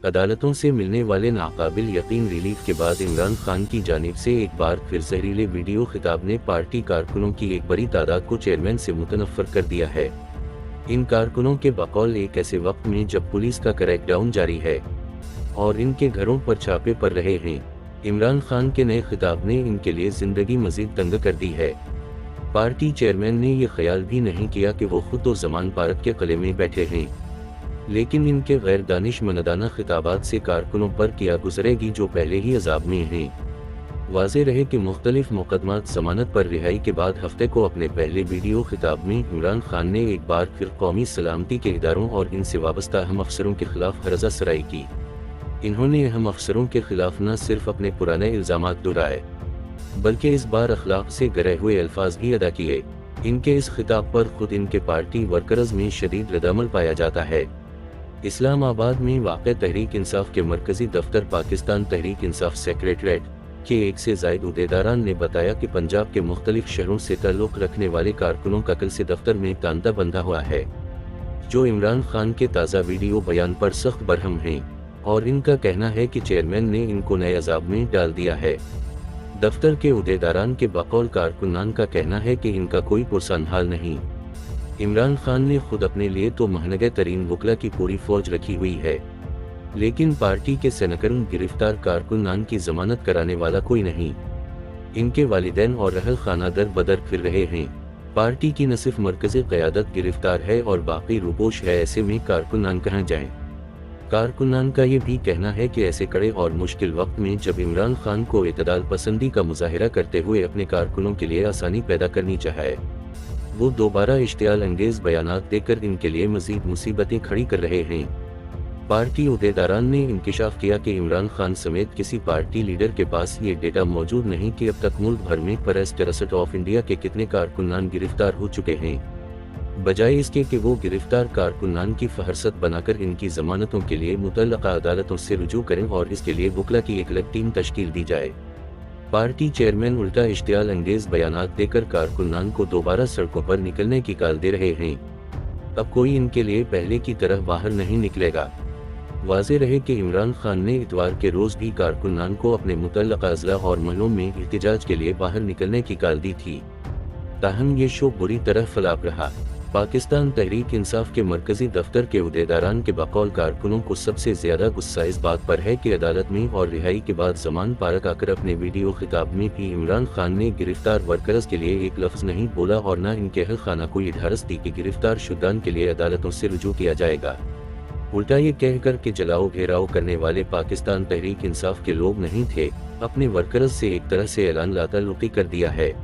अदालतों से मिलने वाले नाकाबिल यकीन रिलीफ के बाद इमरान खान की जानिब से एक बार फिर जहरीले वीडियो खिताब ने पार्टी कारकुनों की एक बड़ी तादाद को चेयरमैन से मुतनफ़्फ़र कर दिया है। इन कारकुनों के बकौल एक ऐसे वक्त में जब पुलिस का क्रैकडाउन जारी है और इनके घरों पर छापे पड़ रहे हैं, इमरान खान के नए खिताब ने इनके लिए जिंदगी मजीद तंग कर दी है। पार्टी चेयरमैन ने यह ख्याल भी नहीं किया कि वो खुद तो ज़मान पारक के क़िले में बैठे हैं, लेकिन इनके गैर दानिशमंदाना खिताबात से कारकुनों पर क्या गुजरेगी जो पहले ही अजाब में हैं। वाज़े रहे कि मुख्तलिफ मुकदमात ज़मानत पर रिहाई के बाद हफ्ते को अपने पहले वीडियो खिताब में इमरान खान ने एक बार फिर कौमी सलामती के इदारों और इनसे वाबस्ता अहम अफसरों के खिलाफ हरजा सराई की। इन्होंने अहम अफसरों के खिलाफ न सिर्फ अपने पुराने इल्ज़ामात दोहराए, बल्कि इस बार अखलाक से गरे हुए अल्फाज भी अदा किए। इनके इस खिताब पर खुद इनके पार्टी वर्कर्स में शदीद रद्दअमल पाया जाता है। इस्लामाबाद में वाक़ तहरीक इंसाफ के मरकजी दफ्तर पाकिस्तान तहरीक इंसाफ सेक्रेटरीट के एक से ज़ायद उहदेदारान ने बताया कि पंजाब के मुख्तलिफ शहरों से ताल्लुक़ रखने वाले कारकुनों का कल से दफ्तर में तांता बंधा हुआ है, जो इमरान खान के ताज़ा वीडियो बयान पर सख्त बरहम हैं, और इनका कहना है कि चेयरमैन ने इनको नए अजाब में डाल दिया है। दफ्तर के उहदेदारान के बकौल कारकुनान का कहना है कि इनका कोई पुरसान हाल नहीं। इमरान खान ने खुद अपने लिए तो महंगे तरीन वकला की पूरी फौज रखी हुई है, लेकिन पार्टी के सेनेकरन गिरफ्तार कारकुनान की जमानत कराने वाला कोई नहीं। इनके वालिदैन और रहल खाना दर बदर फिर रहे हैं। पार्टी की न सिर्फ मरकज़ी क़यादत गिरफ्तार है और बाकी रुपोश है, ऐसे में कारकुनान कहाँ जाएं। कारकुनान का ये भी कहना है कि ऐसे कड़े और मुश्किल वक्त में जब इमरान खान को इतदाल पसंदी का मुजाहिरा करते हुए अपने कारकुनों के लिए आसानी पैदा करनी चाहिए, वो दोबारा इश्तियाल अंगेज बयानात देकर इनके लिए मजीद मुसीबतें खड़ी कर रहे हैं। पार्टी उहदेदारान ने इंकिशाफ किया कि इमरान खान समेत किसी पार्टी लीडर के पास ये डेटा मौजूद नहीं कि अब तक मुल्क भर में प्रेस ट्रस्ट ऑफ इंडिया के कितने कारकुनान गिरफ्तार हो चुके हैं, बजाय इसके कि वो गिरफ्तार कारकुनान की फहरसत बनाकर इनकी जमानतों के लिए मुतल्लका अदालतों से रुजू करें और इसके लिए वकला की एक अलग टीम तश्कील दी जाए। पार्टी चेयरमैन उल्टा इश्तियाल अंगेज बयानात देकर कारकुनान को दोबारा सड़कों पर निकलने की काल दे रहे हैं। अब कोई इनके लिए पहले की तरह बाहर नहीं निकलेगा। वाज़े रहे कि इमरान खान ने इतवार के रोज़ भी कारकुनान को अपने मुतल्लका अज़ला और महलों में एहतिजाज के लिए बाहर निकलने की काल दी थी, ताहम ये शो बुरी तरह फलाप रहा। पाकिस्तान तहरीक इंसाफ के मरकजी दफ्तर के उहदेदारान के बकौल कारकुनों को सबसे ज्यादा गुस्सा इस बात पर है कि अदालत में और रिहाई के बाद ज़मान पारक आकर अपने वीडियो खिताब में भी इमरान खान ने गिरफ्तार वर्कर्स के लिए एक लफ्ज़ नहीं बोला और न इनके अहल खाना को इधारस दी कि गिरफ्तार शुदान के लिए अदालतों से रुजू किया जाएगा। उल्टा ये कहकर के जलाओ घेराव करने वाले पाकिस्तान तहरीक इंसाफ के लोग नहीं थे, अपने वर्कर्स से एक तरह से ऐलान लाताल्लुक़ी कर दिया है।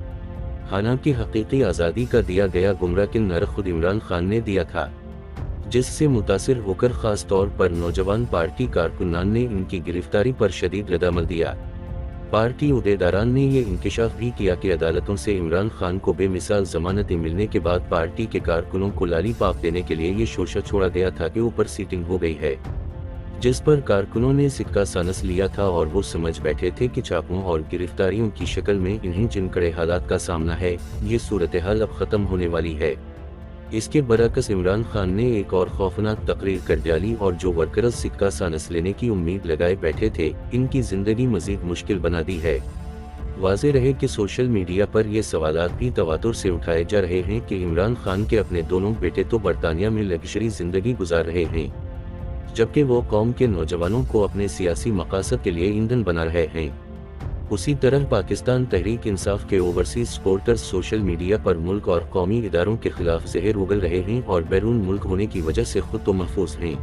हालांकि हकीकी आज़ादी का दिया गया गुमराह किन नर खुद इमरान खान ने दिया था, जिससे मुतासिर होकर ख़ास तौर पर नौजवान पार्टी कारकुनान ने इनकी गिरफ्तारी पर शदीद रद्दअमल दिया। पार्टी उहदेदारान ने ये इंकिशाफ भी किया कि अदालतों से इमरान खान को बेमिसाल जमानतें मिलने के बाद पार्टी के कारकुनों को लालीपाप देने के लिए ये शोशा छोड़ा गया था कि ऊपर सीटिंग हो गई है, जिस पर कारकुनों ने सिक्का सानस लिया था और वो समझ बैठे थे कि छापों और गिरफ्तारियों की शक्ल में इन्हें जिन कड़े हालात का सामना है, ये सूरत हाल अब ख़त्म होने वाली है। इसके बरअक्स इमरान खान ने एक और खौफनाक तकरीर कर डाली और जो वर्कर्स सिक्का सानस लेने की उम्मीद लगाए बैठे थे, इनकी जिंदगी मजीद मुश्किल बना दी है। वाज़े रहे कि सोशल मीडिया पर ये सवालात भी तवातुर से उठाए जा रहे हैं कि इमरान खान के अपने दोनों बेटे तो बरतानिया में लग्जरी जिंदगी गुजार रहे हैं, जबकि वो कौम के नौजवानों को अपने सियासी मकासद के लिए ईंधन बना रहे हैं। उसी तरह पाकिस्तान तहरीक इंसाफ के ओवरसीज सपोर्टर्स सोशल मीडिया पर मुल्क और कौमी इदारों के खिलाफ जहर उगल रहे हैं और बैरून मुल्क होने की वजह से खुद तो महफूज हैं,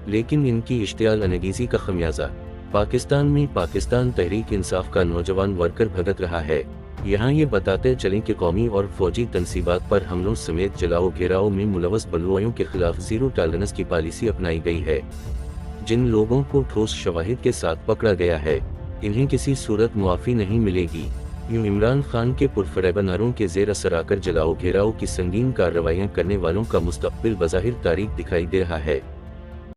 लेकिन इनकी इश्तियाल अनगीज़ी का खमियाजा पाकिस्तान में पाकिस्तान तहरीक इंसाफ का नौजवान वर्कर भगत रहा है। यहाँ ये बताते चलें कि कौमी और फौजी तनसीबात पर हमलों समेत जलाओ घेराव में मुलवस बलुआयों के खिलाफ जीरो टॉलरेंस की पॉलिसी अपनाई गई है। जिन लोगों को ठोस शवाहिद के साथ पकड़ा गया है, इन्हें किसी सूरत मुआफ़ी नहीं मिलेगी। यूँ इमरान खान के पुरफरेब नारों के ज़ेर असर आकर जलाओ घेराव की संगीन कार्रवाइयाँ करने वालों का मुस्तक़बिल बज़ाहिर तारीक दिखाई दे रहा है।